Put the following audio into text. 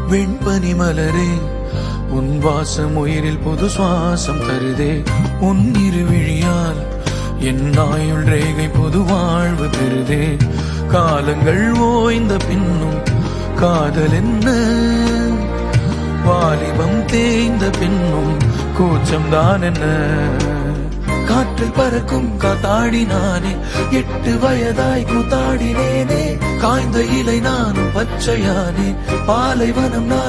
வெண்பனி மலரே உன் வாசம் உயிரில் புது சுவாசம் தருதே. உன் இருவிழியால் என் ஆயுள் ரேகை புது வாழ்வு பெறுதே. காலங்கள் ஓய்ந்த பின்னும் காதல் என்ன, வாலிபம் தேய்ந்த பின்னும் கூச்சம்தான் என்ன. காற்றில் பறக்கும் காத்தாடி நானே, 8 வயதாய் கூத்தாடினேனே. காய்ந்த இலை நானும் பச்சையானே, பாலைவனம் நான்